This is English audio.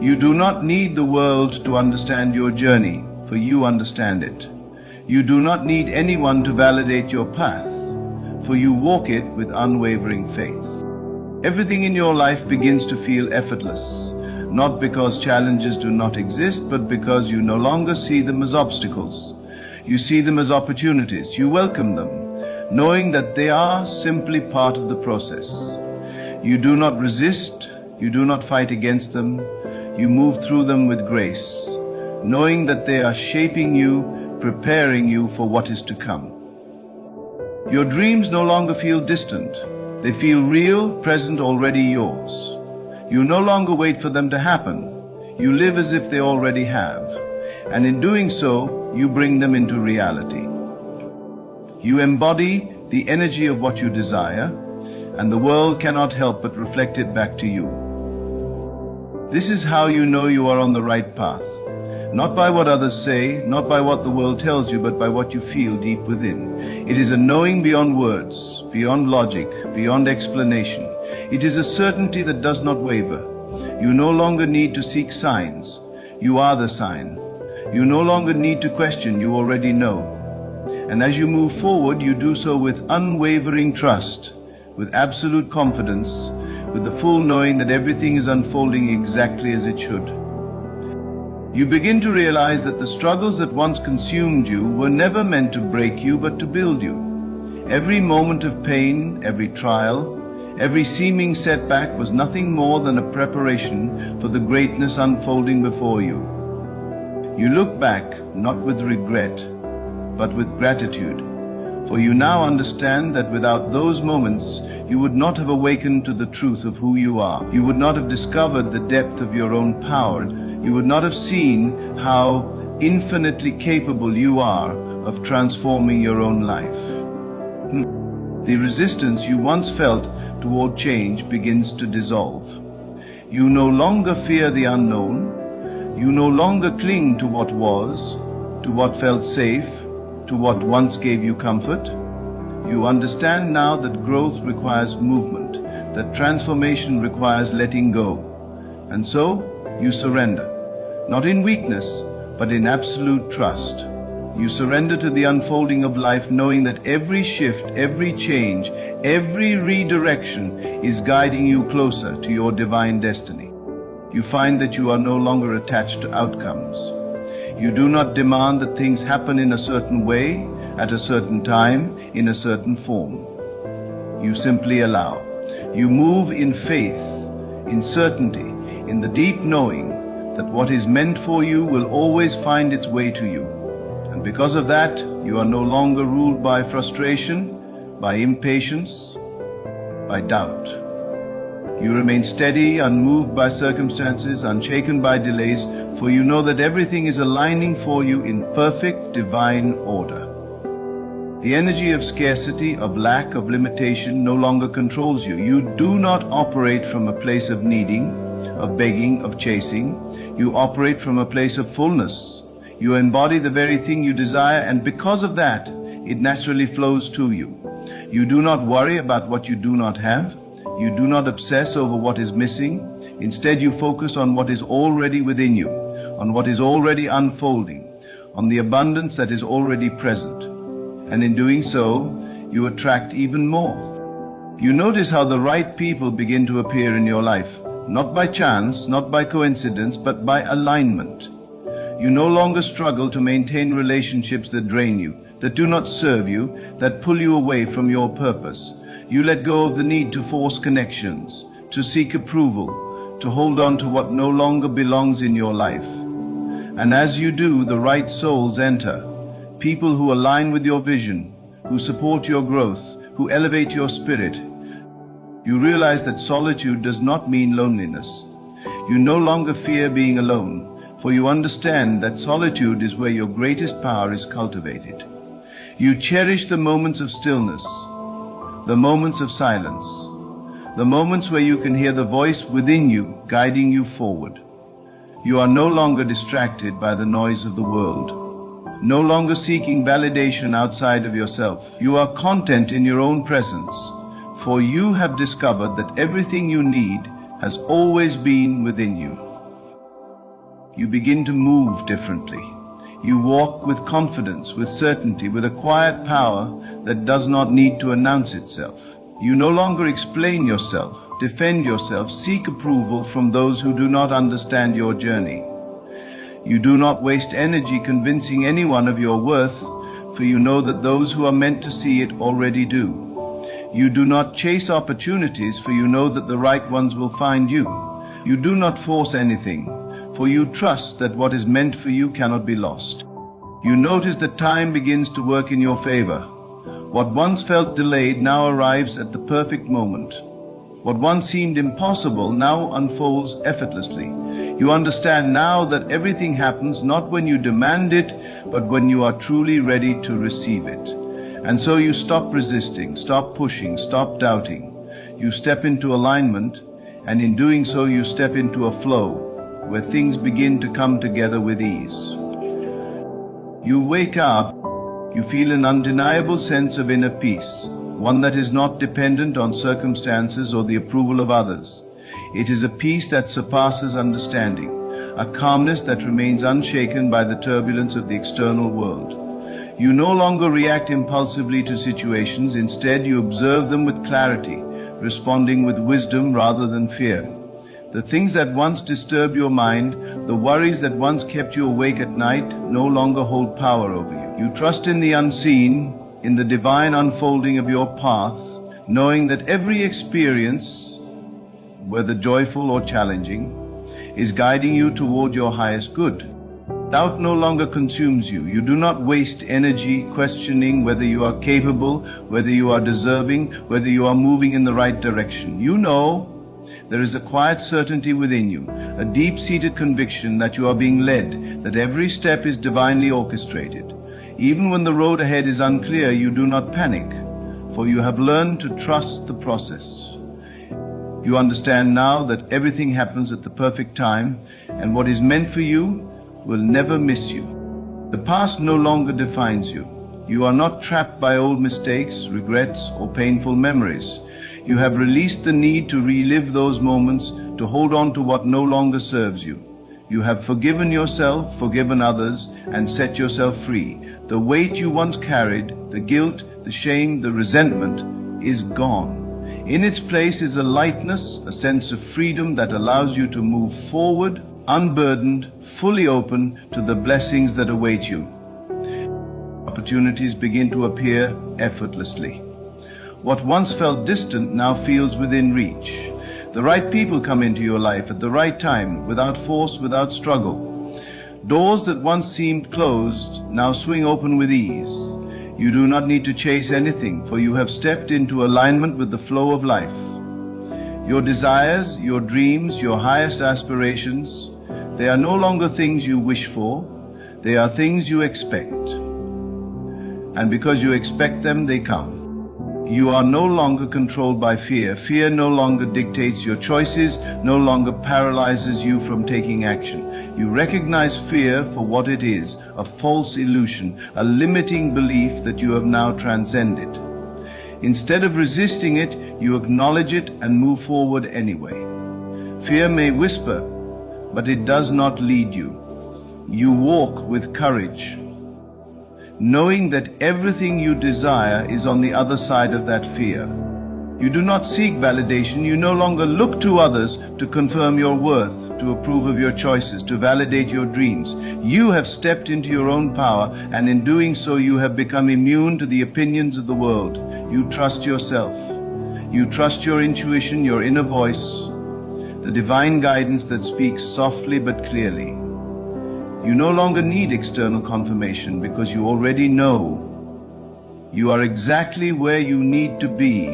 You do not need the world to understand your journey, for you understand it. You do not need anyone to validate your path, for you walk it with unwavering faith. Everything in your life begins to feel effortless, not because challenges do not exist, but because you no longer see them as obstacles. You see them as opportunities. You welcome them, knowing that they are simply part of the process. You do not resist, you do not fight against them, you move through them with grace, knowing that they are shaping you, preparing you for what is to come. Your dreams no longer feel distant. They feel real, present, already yours. You no longer wait for them to happen. You live as if they already have. And in doing so, you bring them into reality. You embody the energy of what you desire, and the world cannot help but reflect it back to you. This is how you know you are on the right path. Not by what others say, not by what the world tells you, but by what you feel deep within. It is a knowing beyond words, beyond logic, beyond explanation. It is a certainty that does not waver. You no longer need to seek signs. You are the sign. You no longer need to question. You already know. And as you move forward, you do so with unwavering trust, with absolute confidence, with the full knowing that everything is unfolding exactly as it should. You begin to realize that the struggles that once consumed you were never meant to break you, but to build you. Every moment of pain, every trial, every seeming setback was nothing more than a preparation for the greatness unfolding before you. You look back, not with regret, but with gratitude, for you now understand that without those moments, you would not have awakened to the truth of who you are. You would not have discovered the depth of your own power. You would not have seen how infinitely capable you are of transforming your own life. The resistance you once felt toward change begins to dissolve. You no longer fear the unknown. You no longer cling to what was, to what felt safe, to what once gave you comfort. You understand now that growth requires movement, that transformation requires letting go. And so, you surrender, not in weakness, but in absolute trust. You surrender to the unfolding of life, knowing that every shift, every change, every redirection is guiding you closer to your divine destiny. You find that you are no longer attached to outcomes. You do not demand that things happen in a certain way, at a certain time, in a certain form. You simply allow. You move in faith, in certainty, in the deep knowing that what is meant for you will always find its way to you. And because of that, you are no longer ruled by frustration, by impatience, by doubt. You remain steady, unmoved by circumstances, unshaken by delays, for you know that everything is aligning for you in perfect divine order. The energy of scarcity, of lack, of limitation no longer controls you. You do not operate from a place of needing, of begging, of chasing. You operate from a place of fullness. You embody the very thing you desire, and because of that, it naturally flows to you. You do not worry about what you do not have. You do not obsess over what is missing. Instead, you focus on what is already within you, on what is already unfolding, on the abundance that is already present. And in doing so, you attract even more. You notice how the right people begin to appear in your life, not by chance, not by coincidence, but by alignment. You no longer struggle to maintain relationships that drain you, that do not serve you, that pull you away from your purpose. You let go of the need to force connections, to seek approval, to hold on to what no longer belongs in your life. And as you do, the right souls enter, people who align with your vision, who support your growth, who elevate your spirit. You realize that solitude does not mean loneliness. You no longer fear being alone, for you understand that solitude is where your greatest power is cultivated. You cherish the moments of stillness, the moments of silence, the moments where you can hear the voice within you guiding you forward. You are no longer distracted by the noise of the world, no longer seeking validation outside of yourself. You are content in your own presence, for you have discovered that everything you need has always been within you. You begin to move differently. You walk with confidence, with certainty, with a quiet power that does not need to announce itself. You no longer explain yourself, defend yourself, seek approval from those who do not understand your journey. You do not waste energy convincing anyone of your worth, for you know that those who are meant to see it already do. You do not chase opportunities, for you know that the right ones will find you. You do not force anything, for you trust that what is meant for you cannot be lost. You notice that time begins to work in your favor. What once felt delayed now arrives at the perfect moment. What once seemed impossible now unfolds effortlessly. You understand now that everything happens not when you demand it, but when you are truly ready to receive it. And so you stop resisting, stop pushing, stop doubting. You step into alignment, and in doing so you step into a flow where things begin to come together with ease. You wake up, you feel an undeniable sense of inner peace, one that is not dependent on circumstances or the approval of others. It is a peace that surpasses understanding, a calmness that remains unshaken by the turbulence of the external world. You no longer react impulsively to situations. Instead, you observe them with clarity, responding with wisdom rather than fear. The things that once disturbed your mind, the worries that once kept you awake at night, no longer hold power over you. You trust in the unseen, in the divine unfolding of your path, knowing that every experience, whether joyful or challenging, is guiding you toward your highest good. Doubt no longer consumes you. You do not waste energy questioning whether you are capable, whether you are deserving, whether you are moving in the right direction. You know there is a quiet certainty within you, a deep-seated conviction that you are being led, that every step is divinely orchestrated. Even when the road ahead is unclear, you do not panic, for you have learned to trust the process. You understand now that everything happens at the perfect time, and what is meant for you will never miss you. The past no longer defines you. You are not trapped by old mistakes, regrets, or painful memories. You have released the need to relive those moments, to hold on to what no longer serves you. You have forgiven yourself, forgiven others, and set yourself free. The weight you once carried, the guilt, the shame, the resentment, is gone. In its place is a lightness, a sense of freedom that allows you to move forward, unburdened, fully open to the blessings that await you. Opportunities begin to appear effortlessly. What once felt distant now feels within reach. The right people come into your life at the right time, without force, without struggle. Doors that once seemed closed now swing open with ease. You do not need to chase anything, for you have stepped into alignment with the flow of life. Your desires, your dreams, your highest aspirations, they are no longer things you wish for, they are things you expect. And because you expect them, they come. You are no longer controlled by fear. Fear no longer dictates your choices, no longer paralyzes you from taking action. You recognize fear for what it is, a false illusion, a limiting belief that you have now transcended. Instead of resisting it, you acknowledge it and move forward anyway. Fear may whisper, but it does not lead you. You walk with courage, knowing that everything you desire is on the other side of that fear. You do not seek validation. You no longer look to others to confirm your worth, to approve of your choices, to validate your dreams. You have stepped into your own power, and in doing so you have become immune to the opinions of the world. You trust yourself. You trust your intuition, your inner voice, the divine guidance that speaks softly but clearly. You no longer need external confirmation because you already know you are exactly where you need to be